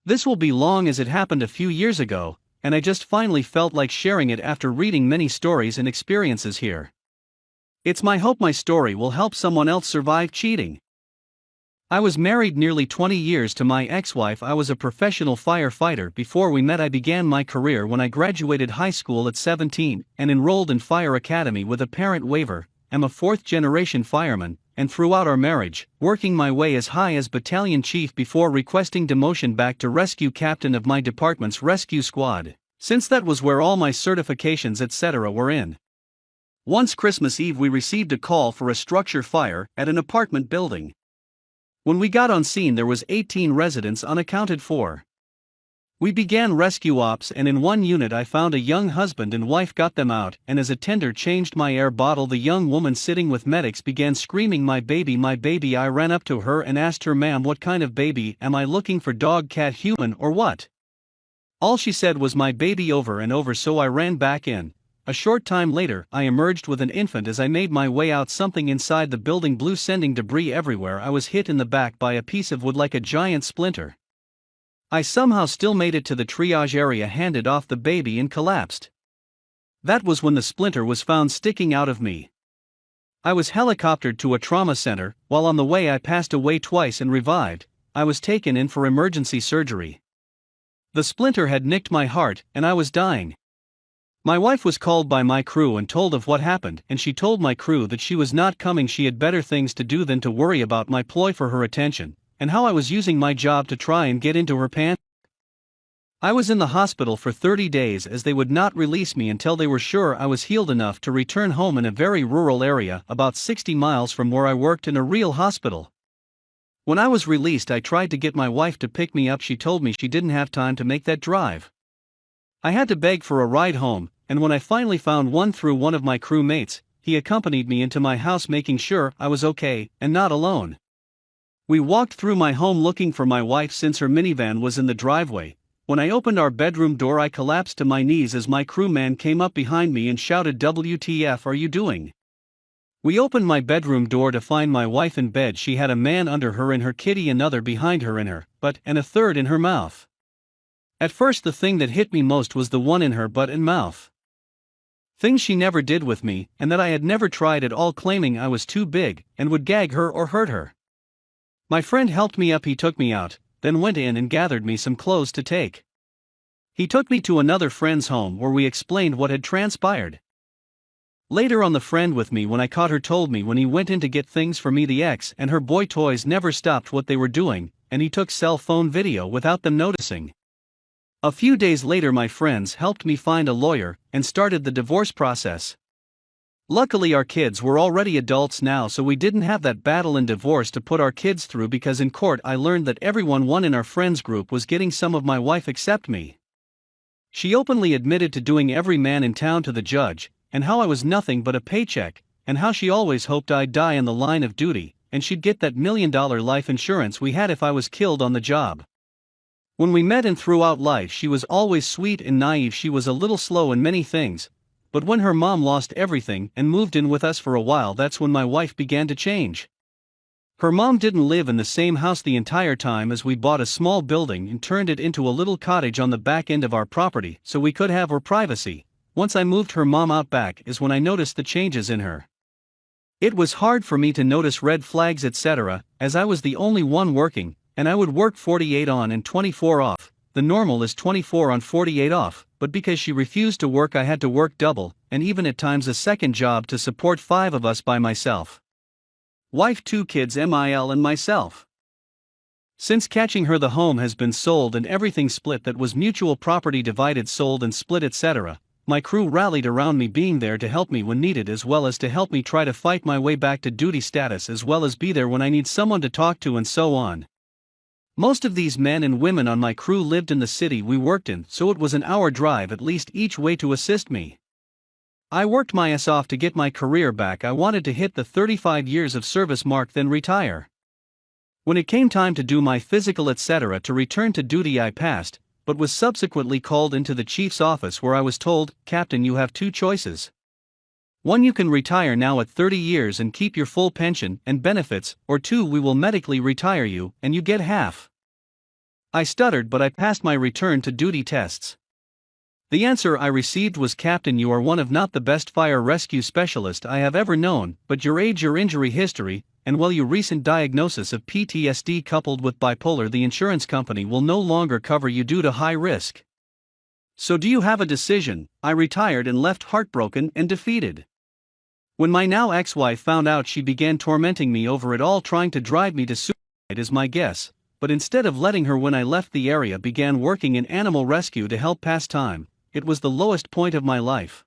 This will be long as it happened a few years ago, and I just finally felt like sharing it after reading many stories and experiences here. It's my hope my story will help someone else survive cheating. I was married nearly 20 years to my ex-wife. I was a professional firefighter before we met. I began my career when I graduated high school at 17 and enrolled in fire academy with a parent waiver. I'm a fourth-generation fireman, and throughout our marriage, working my way as high as battalion chief before requesting demotion back to rescue captain of my department's rescue squad, since that was where all my certifications etc. were in. Once Christmas Eve we received a call for a structure fire at an apartment building. When we got on scene there was 18 residents unaccounted for. We began rescue ops, and in one unit I found a young husband and wife, got them out, and as a tender changed my air bottle, the young woman sitting with medics began screaming, my baby, my baby. I ran up to her and asked her, ma'am, what kind of baby? Am I looking for dog, cat, human, or what? All she said was my baby over and over, so I ran back in. A short time later, I emerged with an infant. As I made my way out, something inside the building blew, sending debris everywhere. I was hit in the back by a piece of wood like a giant splinter. I somehow still made it to the triage area, handed off the baby, and collapsed. That was when the splinter was found sticking out of me. I was helicoptered to a trauma center. While on the way I passed away twice and revived. I was taken in for emergency surgery. The splinter had nicked my heart, and I was dying. My wife was called by my crew and told of what happened, and she told my crew that she was not coming. She had better things to do than to worry about my ploy for her attention, and how I was using my job to try and get into her pants. I was in the hospital for 30 days as they would not release me until they were sure I was healed enough to return home in a very rural area about 60 miles from where I worked in a real hospital. When I was released, I tried to get my wife to pick me up. She told me she didn't have time to make that drive. I had to beg for a ride home, and when I finally found one through one of my crew mates, he accompanied me into my house, making sure I was okay and not alone. We walked through my home looking for my wife since her minivan was in the driveway. When I opened our bedroom door, I collapsed to my knees as my crewman came up behind me and shouted, "WTF are you doing?" We opened my bedroom door to find my wife in bed. She had a man under her in her kitty, another behind her in her butt, and a third in her mouth. At first the thing that hit me most was the one in her butt and mouth. Things she never did with me, and that I had never tried at all, claiming I was too big and would gag her or hurt her. My friend helped me up. He took me out, then went in and gathered me some clothes to take. He took me to another friend's home where we explained what had transpired. Later on, the friend with me when I caught her told me when he went in to get things for me, the ex and her boy toys never stopped what they were doing, and he took cell phone video without them noticing. A few days later, my friends helped me find a lawyer and started the divorce process. Luckily, our kids were already adults now, so we didn't have that battle in divorce to put our kids through, because in court I learned that everyone in our friends group was getting some of my wife except me. She openly admitted to doing every man in town to the judge, and how I was nothing but a paycheck, and how she always hoped I'd die in the line of duty, and she'd get that $1 million life insurance we had if I was killed on the job. When we met and throughout life, she was always sweet and naive. She was a little slow in many things, but when her mom lost everything and moved in with us for a while, that's when my wife began to change. Her mom didn't live in the same house the entire time, as we bought a small building and turned it into a little cottage on the back end of our property so we could have her privacy. Once I moved her mom out back is when I noticed the changes in her. It was hard for me to notice red flags etc., as I was the only one working, and I would work 48 on and 24 off. The normal is 24 on 48 off, but because she refused to work I had to work double, and even at times a second job to support 5 of us by myself. Wife, 2 kids, Mil, and myself. Since catching her, the home has been sold and everything split. That was mutual property, divided, sold and split etc. My crew rallied around me, being there to help me when needed, as well as to help me try to fight my way back to duty status, as well as be there when I need someone to talk to, and so on. Most of these men and women on my crew lived in the city we worked in, so it was an hour drive at least each way to assist me. I worked my ass off to get my career back. I wanted to hit the 35 years of service mark, then retire. When it came time to do my physical etc. to return to duty, I passed, but was subsequently called into the chief's office, where I was told, "Captain, you have 2 choices. 1, you can retire now at 30 years and keep your full pension and benefits, or 2, we will medically retire you and you get half." I stuttered, but I passed my return to duty tests. The answer I received was, "Captain, you are one of not the best fire rescue specialist I have ever known, but your age, your injury history, and your recent diagnosis of PTSD coupled with bipolar, the insurance company will no longer cover you due to high risk. So do you have a decision?" I retired and left heartbroken and defeated. When my now ex-wife found out, she began tormenting me over it all, trying to drive me to suicide is my guess, but instead of letting her, when I left the area, began working in animal rescue to help pass time. It was the lowest point of my life.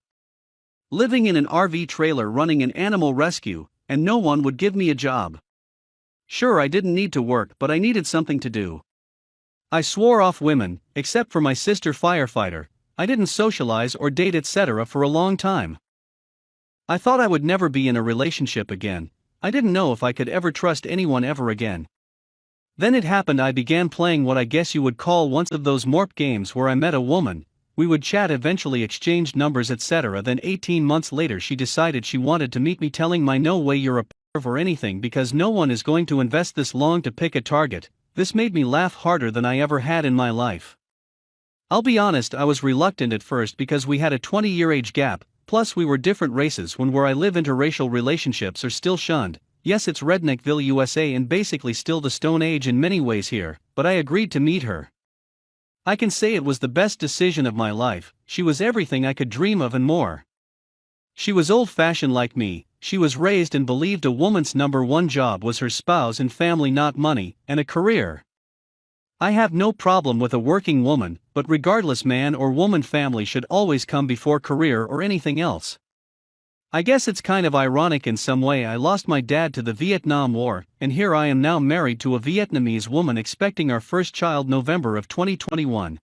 Living in an RV trailer running an animal rescue, and no one would give me a job. Sure, I didn't need to work, but I needed something to do. I swore off women, except for my sister firefighter. I didn't socialize or date etc. for a long time. I thought I would never be in a relationship again. I didn't know if I could ever trust anyone ever again. Then it happened. I began playing what I guess you would call one of those morp games where I met a woman. We would chat, eventually exchanged numbers etc. Then 18 months later she decided she wanted to meet me, telling me, "No way, you're a perv or anything, because no one is going to invest this long to pick a target." This made me laugh harder than I ever had in my life. I'll be honest, I was reluctant at first because we had a 20-year age gap, plus we were different races. Where I live, interracial relationships are still shunned. Yes, it's Redneckville, USA, and basically still the Stone Age in many ways here, but I agreed to meet her. I can say it was the best decision of my life. She was everything I could dream of and more. She was old-fashioned like me. She was raised and believed a woman's number one job was her spouse and family, not money and a career. I have no problem with a working woman, but regardless, man or woman, family should always come before career or anything else. I guess it's kind of ironic in some way. I lost my dad to the Vietnam War, and here I am now married to a Vietnamese woman, expecting our first child November of 2021.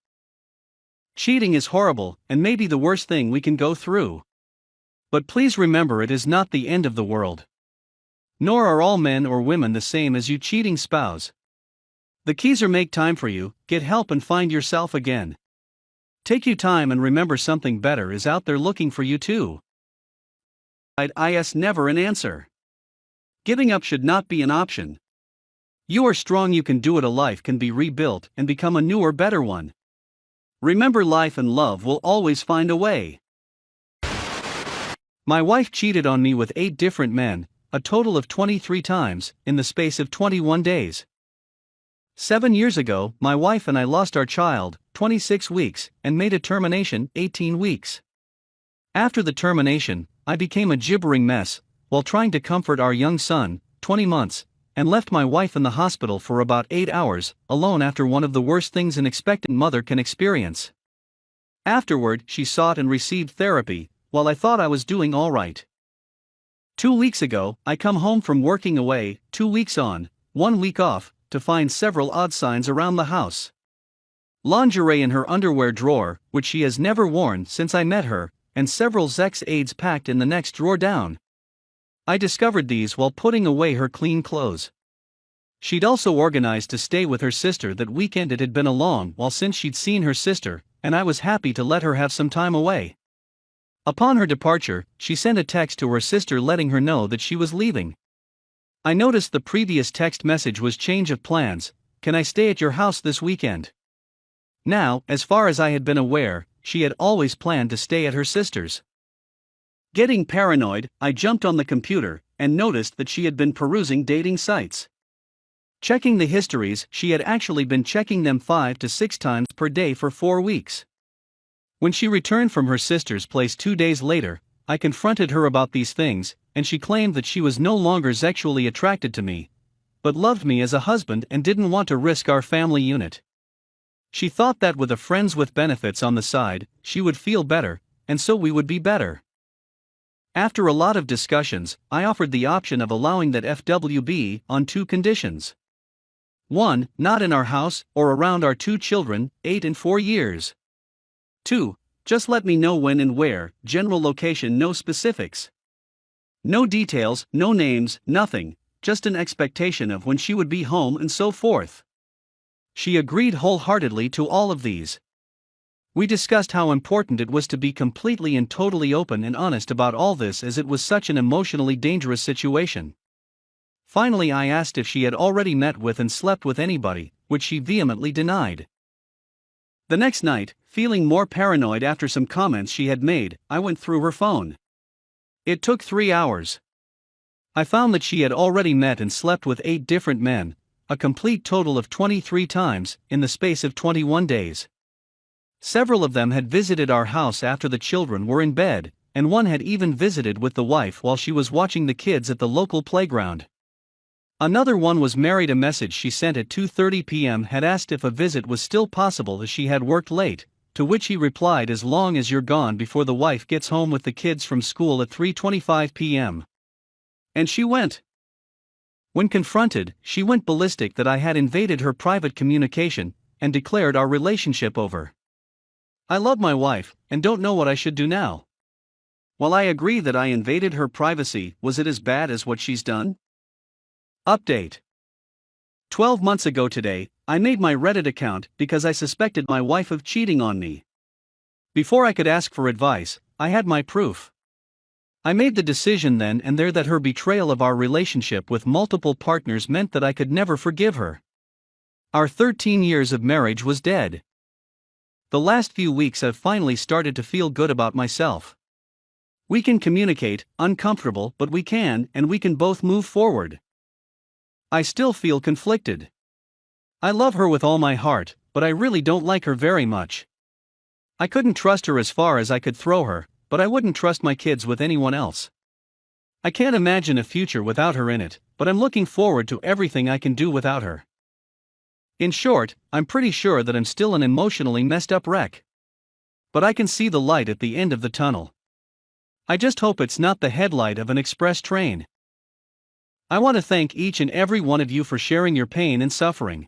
Cheating is horrible, and maybe the worst thing we can go through. But please remember, it is not the end of the world. Nor are all men or women the same as you cheating spouse. The keys are: make time for you, get help, and find yourself again. Take your time and remember, something better is out there looking for you too. Is never an answer. Giving up should not be an option. You are strong, you can do it. A life can be rebuilt and become a newer, better one. Remember, life and love will always find a way. My wife cheated on me with 8 different men, a total of 23 times, in the space of 21 days. 7 years ago, my wife and I lost our child, 26 weeks, and made a termination, 18 weeks. After the termination, I became a gibbering mess, while trying to comfort our young son, 20 months, and left my wife in the hospital for about 8 hours, alone, after one of the worst things an expectant mother can experience. Afterward, she sought and received therapy, while I thought I was doing all right. 2 weeks ago, I come home from working away, 2 weeks on, 1 week off, to find several odd signs around the house. Lingerie in her underwear drawer, which she has never worn since I met her, and several sex aids packed in the next drawer down. I discovered these while putting away her clean clothes. She'd also organized to stay with her sister that weekend. It had been a long while since she'd seen her sister, and I was happy to let her have some time away. Upon her departure, she sent a text to her sister letting her know that she was leaving. I noticed the previous text message was change of plans. Can I stay at your house this weekend? Now, as far as I had been aware, she had always planned to stay at her sister's. Getting paranoid, I jumped on the computer and noticed that she had been perusing dating sites. Checking the histories, she had actually been checking them 5 to 6 times per day for 4 weeks. When she returned from her sister's place 2 days later, I confronted her about these things, and she claimed that she was no longer sexually attracted to me, but loved me as a husband and didn't want to risk our family unit. She thought that with a friends with benefits on the side, she would feel better, and so we would be better. After a lot of discussions, I offered the option of allowing that FWB on 2 conditions. 1. Not in our house or around our 2 children, 8 and 4 years. 2. Just let me know when and where, general location, no specifics. No details, no names, nothing, just an expectation of when she would be home and so forth. She agreed wholeheartedly to all of these. We discussed how important it was to be completely and totally open and honest about all this, as it was such an emotionally dangerous situation. Finally, I asked if she had already met with and slept with anybody, which she vehemently denied. The next night, feeling more paranoid after some comments she had made, I went through her phone. It took 3 hours. I found that she had already met and slept with 8 different men, a complete total of 23 times, in the space of 21 days. Several of them had visited our house after the children were in bed, and one had even visited with the wife while she was watching the kids at the local playground. Another one was married. A message she sent at 2:30 p.m. had asked if a visit was still possible as she had worked late, to which he replied, as long as you're gone before the wife gets home with the kids from school at 3:25 p.m. And she went. When confronted, she went ballistic that I had invaded her private communication, and declared our relationship over. I love my wife, and don't know what I should do now. While I agree that I invaded her privacy, was it as bad as what she's done? Update. 12 months ago today, I made my Reddit account because I suspected my wife of cheating on me. Before I could ask for advice, I had my proof. I made the decision then and there that her betrayal of our relationship with multiple partners meant that I could never forgive her. Our 13 years of marriage was dead. The last few weeks I've finally started to feel good about myself. We can communicate, uncomfortable, but we can, and we can both move forward. I still feel conflicted. I love her with all my heart, but I really don't like her very much. I couldn't trust her as far as I could throw her, but I wouldn't trust my kids with anyone else. I can't imagine a future without her in it, but I'm looking forward to everything I can do without her. In short, I'm pretty sure that I'm still an emotionally messed up wreck. But I can see the light at the end of the tunnel. I just hope it's not the headlight of an express train. I want to thank each and every one of you for sharing your pain and suffering.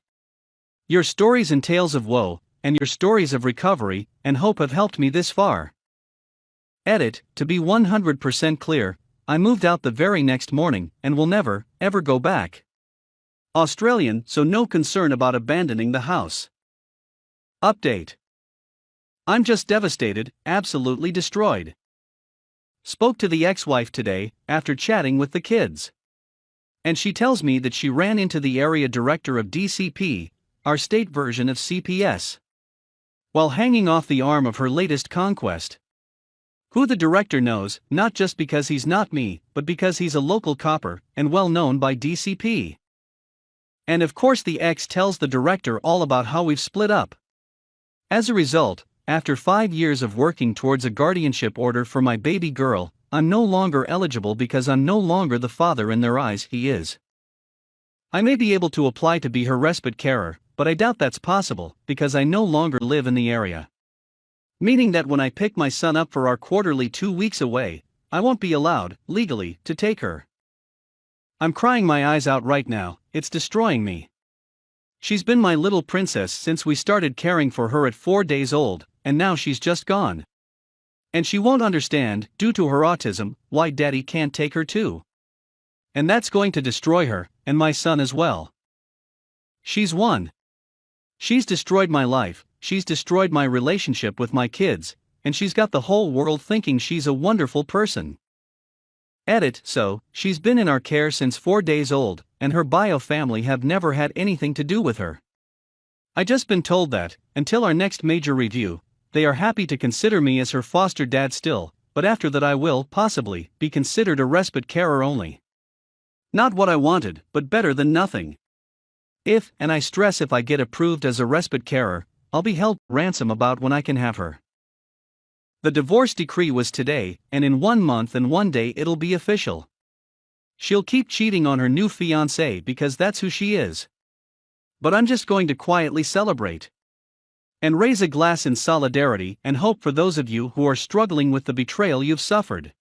Your stories and tales of woe, and your stories of recovery and hope have helped me this far. Edit. To be 100% clear, I moved out the very next morning and will never, ever go back. Australian, so no concern about abandoning the house. Update. I'm just devastated, absolutely destroyed. Spoke to the ex-wife today, after chatting with the kids. And she tells me that she ran into the area director of DCP, our state version of CPS, while hanging off the arm of her latest conquest. Who the director knows, not just because he's not me, but because he's a local copper, and well known by DCP. And of course the ex tells the director all about how we've split up. As a result, after 5 years of working towards a guardianship order for my baby girl, I'm no longer eligible because I'm no longer the father in their eyes he is. I may be able to apply to be her respite carer, but I doubt that's possible, because I no longer live in the area. Meaning that when I pick my son up for our quarterly 2 weeks away, I won't be allowed, legally, to take her. I'm crying my eyes out right now, it's destroying me. She's been my little princess since we started caring for her at 4 days old, and now she's just gone. And she won't understand, due to her autism, why daddy can't take her too. And that's going to destroy her, and my son as well. She's won. She's destroyed my life, she's destroyed my relationship with my kids, and she's got the whole world thinking she's a wonderful person. Edit. So, she's been in our care since 4 days old, and her bio family have never had anything to do with her. I just been told that, until our next major review, they are happy to consider me as her foster dad still, but after that I will, possibly, be considered a respite carer only. Not what I wanted, but better than nothing. If, and I stress if I get approved as a respite carer, I'll be held ransom about when I can have her. The divorce decree was today, and in 1 month and 1 day it'll be official. She'll keep cheating on her new fiancé because that's who she is. But I'm just going to quietly celebrate. And raise a glass in solidarity and hope for those of you who are struggling with the betrayal you've suffered.